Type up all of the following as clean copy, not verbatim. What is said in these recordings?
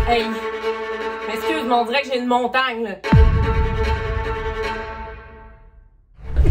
Hey! Excuse-moi, on dirait que j'ai une montagne, là.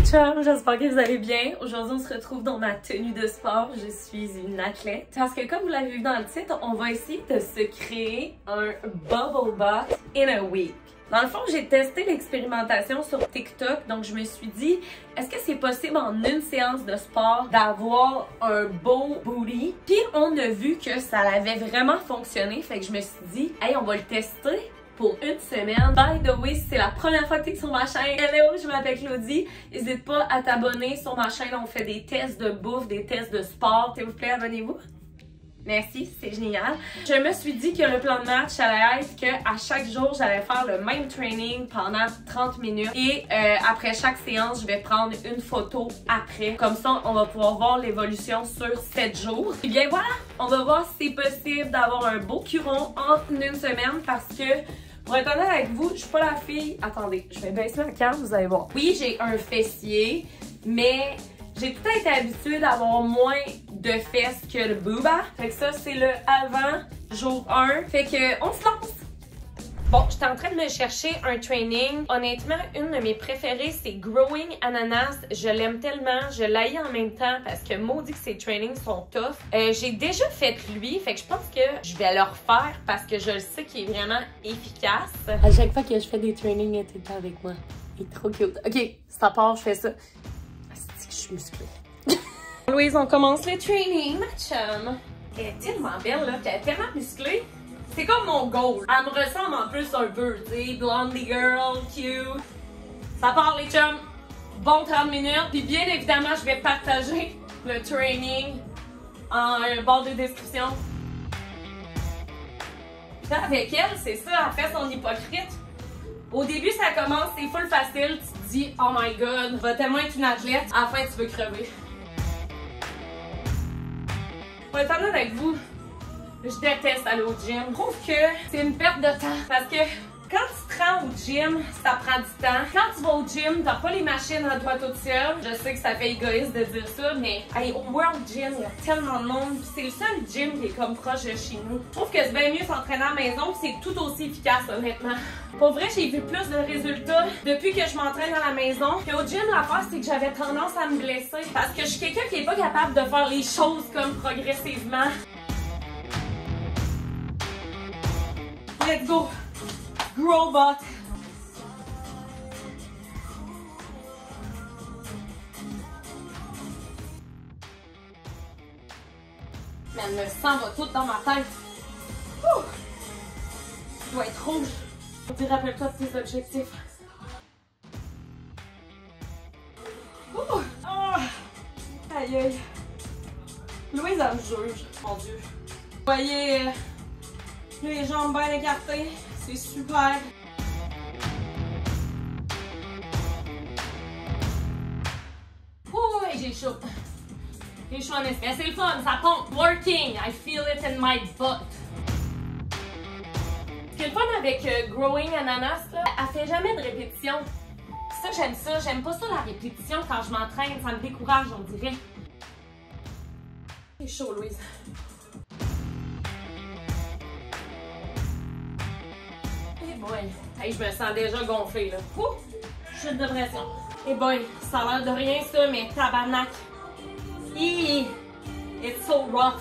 Ciao, j'espère que vous allez bien. Aujourd'hui, on se retrouve dans ma tenue de sport. Je suis une athlète. Parce que comme vous l'avez vu dans le titre, on va essayer de se créer un bubble butt in a week. Dans le fond, j'ai testé l'expérimentation sur TikTok, donc je me suis dit, est-ce que c'est possible en une séance de sport d'avoir un beau booty? Puis on a vu que ça avait vraiment fonctionné, fait que je me suis dit, hey, on va le tester pour une semaine. By the way, si c'est la première fois que tu es sur ma chaîne, hello, je m'appelle Claudie. N'hésite pas à t'abonner sur ma chaîne, on fait des tests de bouffe, des tests de sport, s'il vous plaît, abonnez-vous. Merci, c'est génial. Je me suis dit que le plan de match allait être qu'à chaque jour, j'allais faire le même training pendant 30 minutes et après chaque séance, je vais prendre une photo après. Comme ça, on va pouvoir voir l'évolution sur 7 jours. Et bien voilà, on va voir si c'est possible d'avoir un beau curon en une semaine parce que pour être honnête avec vous, je suis pas la fille... Attendez, je vais baisser la carte, vous allez voir. Oui, j'ai un fessier, mais j'ai tout été habituée d'avoir moins de fesses que le booba. Fait que ça, c'est le avant, jour 1. Fait que, on se lance! Bon, j'étais en train de me chercher un training. Honnêtement, une de mes préférées, c'est Growing Ananas. Je l'aime tellement, je l'haïs en même temps parce que maudit que ses trainings sont tough. J'ai déjà fait lui, fait que je pense que je vais le refaire parce que je le sais qu'il est vraiment efficace. À chaque fois que je fais des trainings, elle est tout le temps avec moi. Il est trop cute. Ok, ça part, je fais ça. C'est que je suis musclée. Louise, on commence le training, ma chum. Elle est tellement belle, là, elle est tellement musclée. C'est comme mon goal. Elle me ressemble en plus un peu, tu sais, blondie girl, cute. Ça part les chums. Bon 30 minutes. Puis bien évidemment, je vais partager le training en barre de description. Puis avec elle, c'est ça, elle fait son hypocrite. Au début, ça commence, c'est full facile. Tu te dis, oh my god, va tellement être une athlète. À la fin, tu veux crever. Pour être honnête avec vous, je déteste aller au gym. Je trouve que c'est une perte de temps parce que quand tu te rends au gym, ça prend du temps. Quand tu vas au gym, t'as pas les machines à toi toute seule. Je sais que ça fait égoïste de dire ça, mais hey, au World Gym, il y a tellement de monde. C'est le seul gym qui est comme proche de chez nous. Je trouve que c'est bien mieux s'entraîner à la maison, c'est tout aussi efficace, honnêtement. Pour vrai, j'ai vu plus de résultats depuis que je m'entraîne à la maison. Puis au gym, l'affaire, c'est que j'avais tendance à me blesser parce que je suis quelqu'un qui est pas capable de faire les choses comme progressivement. Let's go! Grow butt! Mais le sang va tout dans ma tête. Ouh. Je dois être rouge. Puis rappelle-toi de tes objectifs. Ouh. Oh. Aïe aïe. Louise, elle me juge. Mon Dieu. Vous voyez les jambes bien écartées. C'est super. Ouh, j'ai chaud. J'ai chaud en espèce. C'est le fun, ça pompe. Working, I feel it in my butt. Ce qui est le fun avec Growing Ananas, là, elle fait jamais de répétition. Ça, j'aime ça. J'aime pas ça la répétition quand je m'entraîne. Ça me décourage, on dirait. C'est chaud, Louise. Ouais. Hey, je me sens déjà gonflée là. Ouh! Chute de pression. Et boy, ça a l'air de rien ça, mais tabarnak. Eee! It's so rough.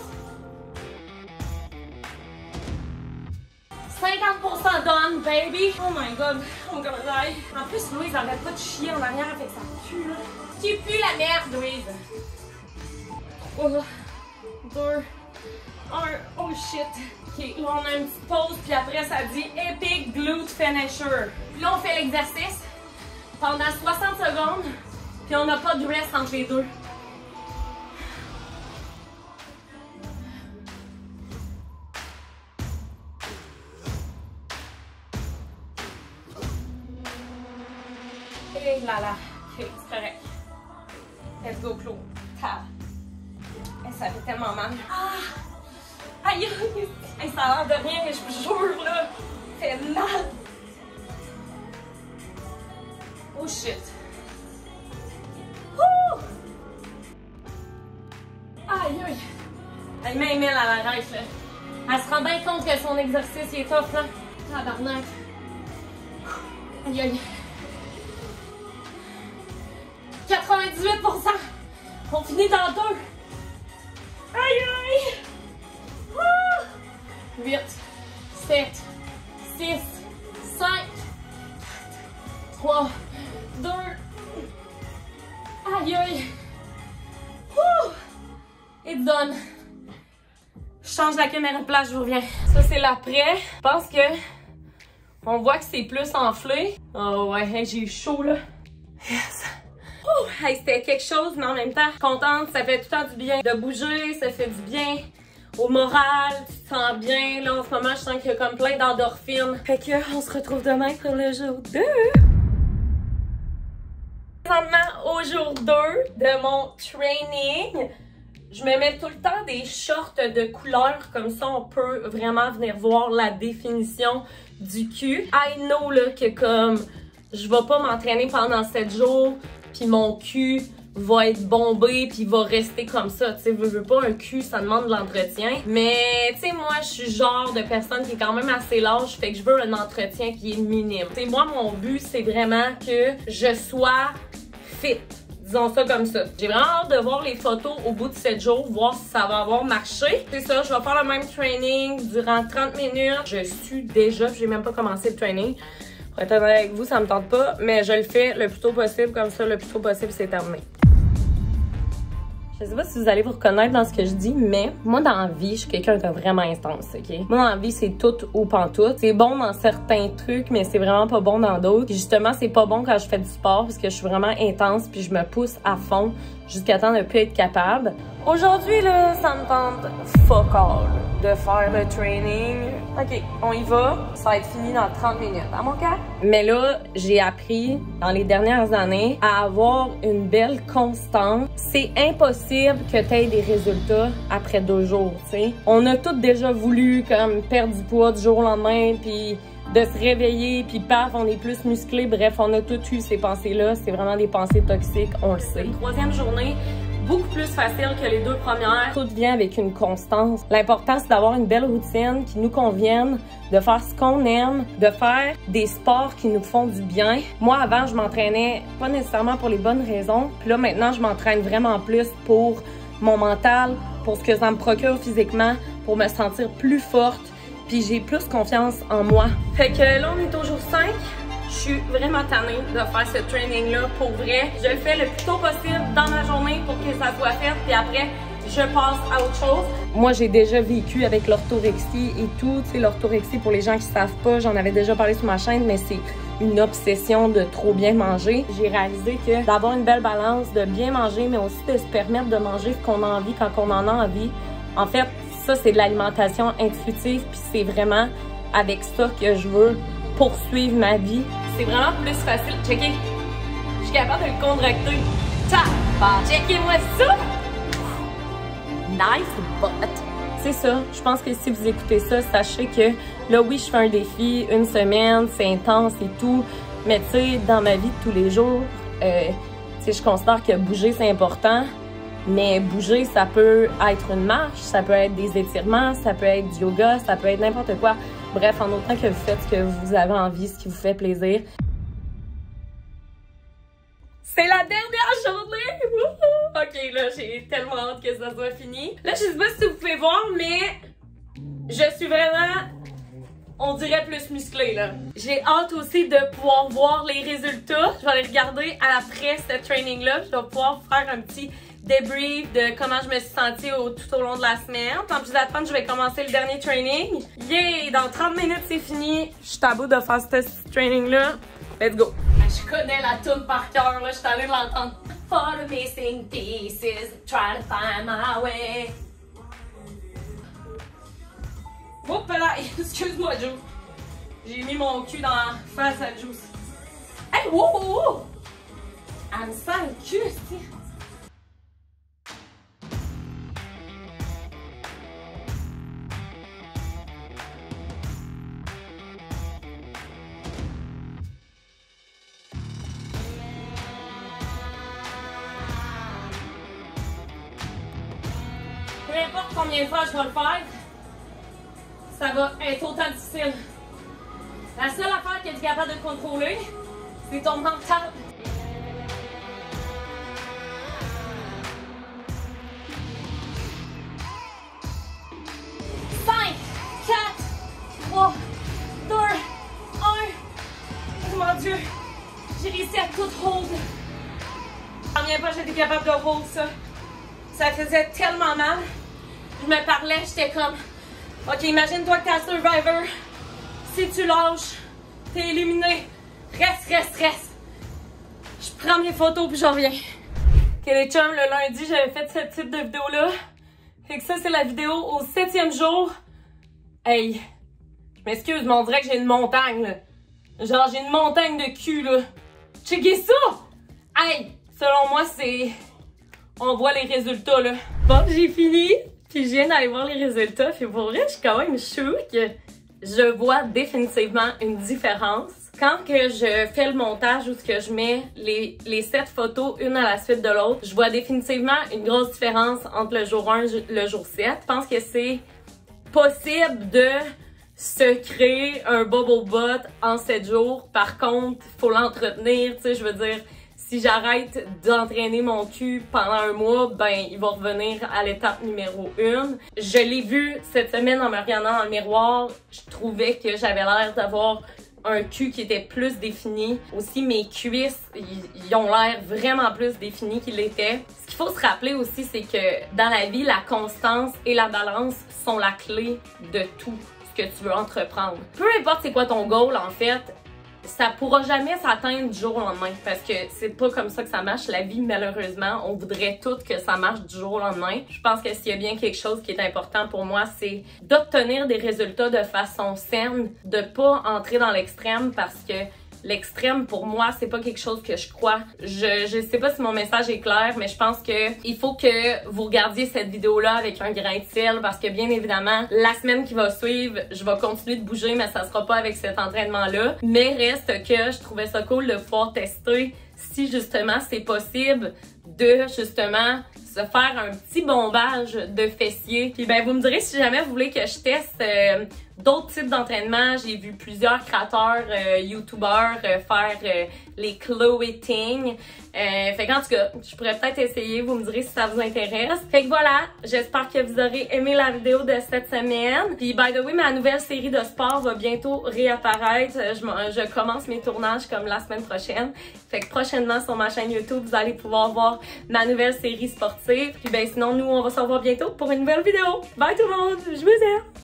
50% done, baby! Oh my god, I'm gonna die. En plus, Louise arrête pas de chier en arrière, fait que ça pue là. Tu pues la merde, Louise! Oh, 2, 1, oh shit! Ok, là on a une petite pause, puis après ça dit Epic Glute Finisher. Puis là on fait l'exercice pendant 60 secondes, puis on n'a pas de rest entre les deux. Et là là, ok, c'est correct. Let's go, Claude. Tab. Et ça fait tellement mal. Ah! Aïe! Hey, ça a l'air de rien, mais je vous jure, là, ça fait mal! Oh shit! Ouh! Aïe aïe! Elle met Emile à l'arrêt, là. Elle se rend bien compte que son exercice, il est tough, là. Tabarnak. Aïe, aïe. 98%. On finit dans 2. Aïe, aïe. 8, 7, 6, 5, 3, 2. Aïe, aïe. It's done. Je change la caméra de place, je vous reviens. Ça, c'est l'après. Je pense que on voit que c'est plus enflé. Oh ouais, hey, j'ai eu chaud, là. Yes. Hey, c'était quelque chose, mais en même temps, contente. Ça fait tout le temps du bien de bouger. Ça fait du bien au moral. Tu te sens bien. Là, en ce moment, je sens qu'il y a comme plein d'endorphines. Fait que, on se retrouve demain pour le jour 2. Présentement, au jour 2 de mon training, je me mets tout le temps des shorts de couleur, comme ça on peut vraiment venir voir la définition du cul. I know là que comme je vais pas m'entraîner pendant 7 jours, puis mon cul va être bombé puis va rester comme ça. Tu sais, veux pas un cul, ça demande de l'entretien. Mais tu sais, moi je suis genre de personne qui est quand même assez large, fait que je veux un entretien qui est minime. Tu sais, moi mon but c'est vraiment que je sois fit. Disons ça comme ça. J'ai vraiment hâte de voir les photos au bout de 7 jours, voir si ça va avoir marché. C'est ça, je vais faire le même training durant 30 minutes. Je suis déjà, j'ai même pas commencé le training. Pour être honnête avec vous, ça me tente pas, mais je le fais le plus tôt possible, comme ça, le plus tôt possible, c'est terminé. Je sais pas si vous allez vous reconnaître dans ce que je dis, mais moi, dans la vie, je suis quelqu'un de vraiment intense, OK? Moi, dans la vie, c'est tout ou pantoute. C'est bon dans certains trucs, mais c'est vraiment pas bon dans d'autres. Puis justement, c'est pas bon quand je fais du sport, parce que je suis vraiment intense, puis je me pousse à fond jusqu'à temps de plus être capable. Aujourd'hui, là, ça me tente fuck all de faire le training. OK, on y va. Ça va être fini dans 30 minutes, à mon cas. Mais là, j'ai appris dans les dernières années à avoir une belle constance. C'est impossible que tu aies des résultats après 2 jours, tu sais. On a tous déjà voulu comme perdre du poids du jour au lendemain, puis de se réveiller, puis paf, on est plus musclé. Bref, on a tous eu ces pensées-là. C'est vraiment des pensées toxiques, on le sait. Troisième journée, beaucoup plus facile que les 2 premières. Tout vient avec une constance. L'important, c'est d'avoir une belle routine qui nous convienne, de faire ce qu'on aime, de faire des sports qui nous font du bien. Moi, avant, je m'entraînais pas nécessairement pour les bonnes raisons. Puis là, maintenant, je m'entraîne vraiment plus pour mon mental, pour ce que ça me procure physiquement, pour me sentir plus forte. Puis j'ai plus confiance en moi. Fait que là, on est au jour 5. Je suis vraiment tannée de faire ce training-là pour vrai. Je le fais le plus tôt possible dans ma journée pour que ça soit fait, puis après, je passe à autre chose. Moi, j'ai déjà vécu avec l'orthorexie et tout. Tu sais, l'orthorexie, pour les gens qui savent pas, j'en avais déjà parlé sur ma chaîne, mais c'est une obsession de trop bien manger. J'ai réalisé que d'avoir une belle balance, de bien manger, mais aussi de se permettre de manger ce qu'on a envie quand on en a envie. En fait, ça, c'est de l'alimentation intuitive, puis c'est vraiment avec ça que je veux poursuivre ma vie. C'est vraiment plus facile. Checkez. Je suis capable de le contracter. Checkez-moi ça! Nice butt! C'est ça. Je pense que si vous écoutez ça, sachez que là, oui, je fais un défi, 1 semaine, c'est intense et tout. Mais tu sais, dans ma vie de tous les jours, tu sais, je considère que bouger, c'est important. Mais bouger, ça peut être une marche, ça peut être des étirements, ça peut être du yoga, ça peut être n'importe quoi. Bref, en autant que vous faites ce que vous avez envie, ce qui vous fait plaisir. C'est la dernière journée! Ok, là, j'ai tellement hâte que ça soit fini. Là, je sais pas si vous pouvez voir, mais je suis vraiment, on dirait, plus musclée, là. J'ai hâte aussi de pouvoir voir les résultats. Je vais les regarder après ce training-là. Je vais pouvoir faire un petit débrief de comment je me suis sentie tout au long de la semaine. Sans plus attendre, je vais commencer le dernier training. Yeah! Dans 30 minutes, c'est fini. Je suis à bout de faire ce training-là. Let's go! Je connais la tune par cœur, là. Je suis allée l'entendre. For the missing pieces, try to find my way. Oups là! Excuse-moi, Juice. J'ai mis mon cul dans la face à Juice. Hey, wow, wow, wow! Elle me sent le cul, c'est... Peu importe combien de fois je vais le faire, ça va être autant difficile. La seule affaire que tu es capable de contrôler, c'est ton mental. Cinq, 4, 3, 2, 1. Oh mon Dieu, j'ai réussi à tout hold. Je ne reviens pas, j'étais capable de hold ça. Ça faisait tellement mal. Je me parlais, j'étais comme, ok, imagine-toi que t'es un survivor. Si tu lâches, t'es éliminé. Reste. Je prends mes photos puis j'en reviens. Ok les chums, le lundi, j'avais fait ce type de vidéo-là. Fait que ça, c'est la vidéo au 7e jour. Hey, je m'excuse, mais on dirait que j'ai une montagne, là. Genre, j'ai une montagne de cul, là. Checkez ça! Hey, selon moi, c'est... On voit les résultats, là. Bon, j'ai fini. Puis je viens d'aller voir les résultats. Puis pour vrai, je suis quand même choquée que je vois définitivement une différence. Quand que je fais le montage où que je mets les 7 photos une à la suite de l'autre, je vois définitivement une grosse différence entre le jour 1 et le jour 7. Je pense que c'est possible de se créer un bubble butt en 7 jours. Par contre, il faut l'entretenir, tu sais, je veux dire... Si j'arrête d'entraîner mon cul pendant un mois, ben il va revenir à l'étape numéro 1. Je l'ai vu cette semaine en me regardant dans le miroir. Je trouvais que j'avais l'air d'avoir un cul qui était plus défini. Aussi, mes cuisses, ils ont l'air vraiment plus définis qu'ils l'étaient. Ce qu'il faut se rappeler aussi, c'est que dans la vie, la constance et la balance sont la clé de tout ce que tu veux entreprendre. Peu importe c'est quoi ton goal, en fait, ça pourra jamais s'atteindre du jour au lendemain parce que c'est pas comme ça que ça marche la vie, malheureusement. On voudrait toutes que ça marche du jour au lendemain. Je pense que s'il y a bien quelque chose qui est important pour moi, c'est d'obtenir des résultats de façon saine, de pas entrer dans l'extrême parce que l'extrême, pour moi, c'est pas quelque chose que je crois. Je sais pas si mon message est clair, mais je pense que il faut que vous regardiez cette vidéo-là avec un grain de sel parce que, bien évidemment, la semaine qui va suivre, je vais continuer de bouger, mais ça sera pas avec cet entraînement-là. Mais reste que je trouvais ça cool de pouvoir tester si, justement, c'est possible de, justement, se faire un petit bombage de fessiers. Puis ben, vous me direz si jamais vous voulez que je teste d'autres types d'entraînement. J'ai vu plusieurs créateurs, youtubeurs faire les Chloé Ting. Fait qu'en tout cas, je pourrais peut-être essayer. Vous me direz si ça vous intéresse. Fait que voilà, j'espère que vous aurez aimé la vidéo de cette semaine. Puis by the way, ma nouvelle série de sport va bientôt réapparaître. Je commence mes tournages comme la semaine prochaine. Fait que prochainement sur ma chaîne YouTube, vous allez pouvoir voir ma nouvelle série sportive. Puis ben sinon, nous, on va se revoir bientôt pour une nouvelle vidéo. Bye tout le monde! Je vous aime!